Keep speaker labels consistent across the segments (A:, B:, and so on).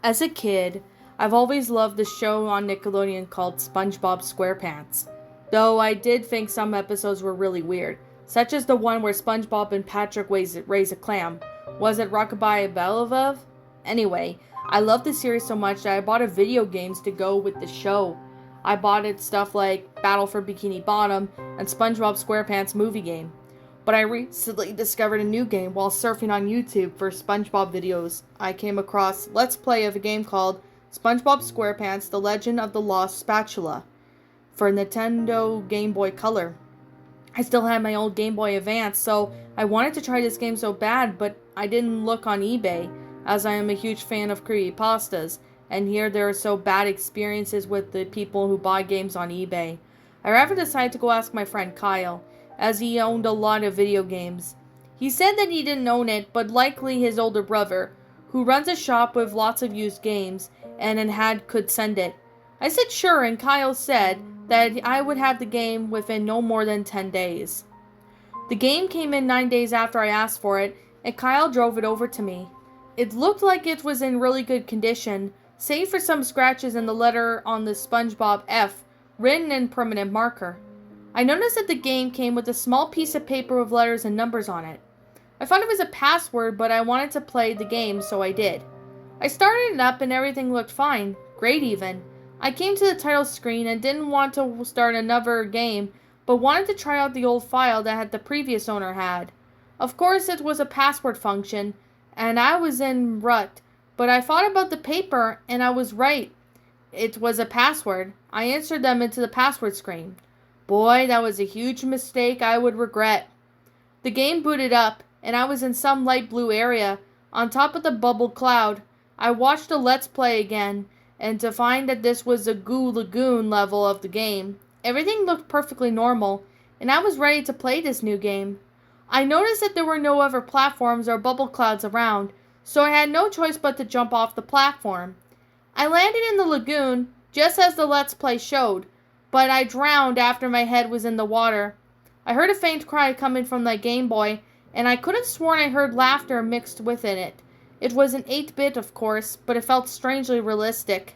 A: As a kid, I've always loved the show on Nickelodeon called SpongeBob SquarePants, though I did think some episodes were really weird, such as the one where SpongeBob and Patrick raise a clam. Was it Rockabye Bellevue? Anyway, I love the series so much that I bought a video games to go with the show. I bought it stuff like Battle for Bikini Bottom and SpongeBob SquarePants movie game. But I recently discovered a new game while surfing on YouTube for SpongeBob videos. I came across Let's Play of a game called SpongeBob SquarePants The Legend of the Lost Spatula for Nintendo Game Boy Color. I still had my old Game Boy Advance, so I wanted to try this game so bad, but I didn't look on eBay, as I am a huge fan of Creepypastas, and here there are so bad experiences with the people who buy games on eBay. I rather decided to go ask my friend Kyle, as he owned a lot of video games. He said that he didn't own it, but likely his older brother, who runs a shop with lots of used games, and could send it. I said sure, and Kyle said that I would have the game within no more than 10 days. The game came in 9 days after I asked for it, and Kyle drove it over to me. It looked like it was in really good condition, save for some scratches and the letter on the SpongeBob F, written in permanent marker. I noticed that the game came with a small piece of paper with letters and numbers on it. I thought it was a password, but I wanted to play the game, so I did. I started it up and everything looked fine, great even. I came to the title screen and didn't want to start another game, but wanted to try out the old file that the previous owner had. Of course, it was a password function, and I was in rut, but I thought about the paper, and I was right. It was a password. I entered them into the password screen. Boy, that was a huge mistake I would regret. The game booted up, and I was in some light blue area, on top of the bubble cloud. I watched the Let's Play again, and to find that this was the Goo Lagoon level of the game. Everything looked perfectly normal, and I was ready to play this new game. I noticed that there were no other platforms or bubble clouds around, so I had no choice but to jump off the platform. I landed in the lagoon, just as the Let's Play showed, but I drowned after my head was in the water. I heard a faint cry coming from the Game Boy, and I could have sworn I heard laughter mixed within it. It was an 8-bit, of course, but it felt strangely realistic.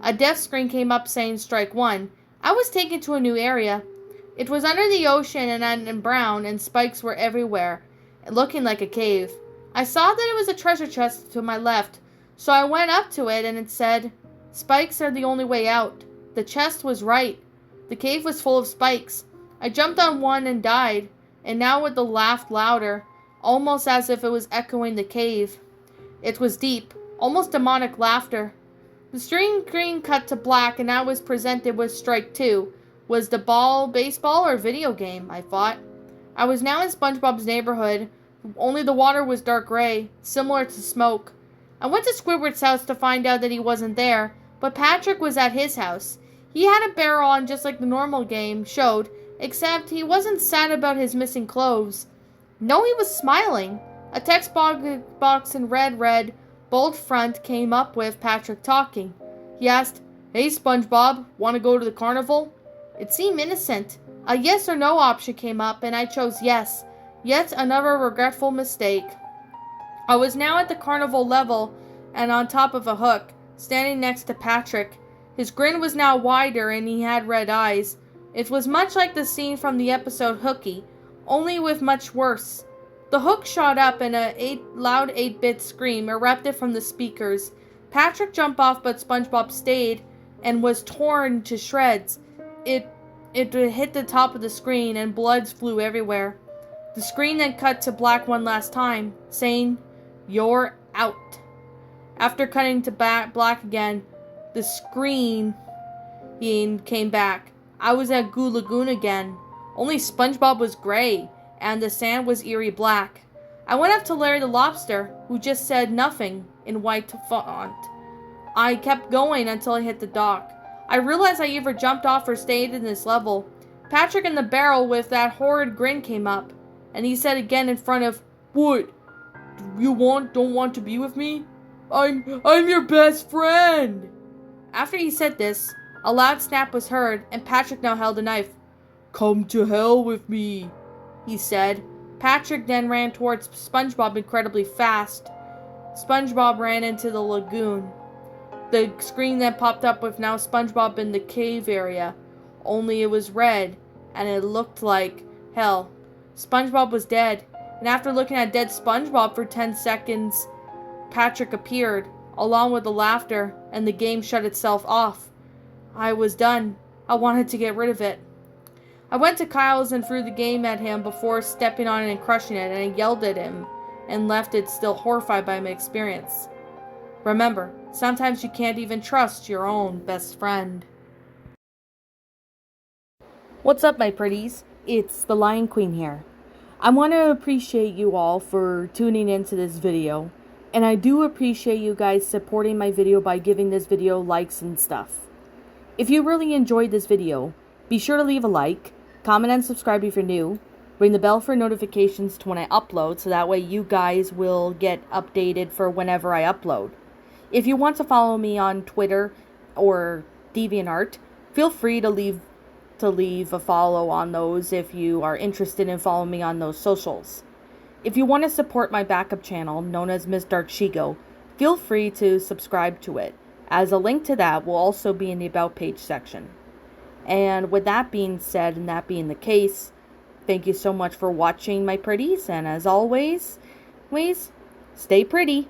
A: A death screen came up saying strike 1. I was taken to a new area. It was under the ocean and brown, and spikes were everywhere, looking like a cave. I saw that it was a treasure chest to my left, so I went up to it and it said, "Spikes are the only way out." The chest was right. The cave was full of spikes. I jumped on one and died, and now it laughed louder, almost as if it was echoing the cave. It was deep, almost demonic laughter. The screen cut to black, and I was presented with strike 2. Was the ball baseball or video game, I thought. I was now in SpongeBob's neighborhood, only the water was dark gray, similar to smoke. I went to Squidward's house to find out that he wasn't there, but Patrick was at his house. He had a barrel on just like the normal game showed, except he wasn't sad about his missing clothes. No, he was smiling. A text box in red, bold front came up with Patrick talking. He asked, "Hey SpongeBob, want to go to the carnival?" It seemed innocent. A yes or no option came up, and I chose yes. Yet another regretful mistake. I was now at the carnival level and on top of a hook, standing next to Patrick. His grin was now wider and he had red eyes. It was much like the scene from the episode Hooky, only with much worse. The hook shot up and a loud 8-bit scream erupted from the speakers. Patrick jumped off, but SpongeBob stayed and was torn to shreds. It hit the top of the screen and blood flew everywhere. The screen then cut to black one last time, saying, "You're out." After cutting to black again, the screen came back. I was at Goo Lagoon again. Only SpongeBob was gray, and the sand was eerie black. I went up to Larry the Lobster, who just said nothing in white font. I kept going until I hit the dock. I realized I either jumped off or stayed in this level. Patrick in the barrel with that horrid grin came up, and he said again in front of, "What? You don't want to be with me? I'm your best friend." After he said this, a loud snap was heard, and Patrick now held a knife. "Come to hell with me," he said. Patrick then ran towards SpongeBob incredibly fast. SpongeBob ran into the lagoon. the screen that popped up with now SpongeBob in the cave area, only it was red, and it looked like hell. SpongeBob was dead, and after looking at dead SpongeBob for 10 seconds, Patrick appeared, along with the laughter, and the game shut itself off. I was done. I wanted to get rid of it. I went to Kyle's and threw the game at him before stepping on it and crushing it, and I yelled at him and left it still horrified by my experience. Remember, sometimes you can't even trust your own best friend. What's up, my pretties? It's the Lion Queen here. I want to appreciate you all for tuning into this video, and I do appreciate you guys supporting my video by giving this video likes and stuff. If you really enjoyed this video, be sure to leave a like, comment and subscribe if you're new, ring the bell for notifications to when I upload so that way you guys will get updated for whenever I upload. If you want to follow me on Twitter or DeviantArt, feel free to leave a follow on those if you are interested in following me on those socials. If you want to support my backup channel, known as Miss Dark Shigo, feel free to subscribe to it, as a link to that will also be in the About page section. And with that being said, and that being the case, thank you so much for watching, my pretties, and as always, stay pretty.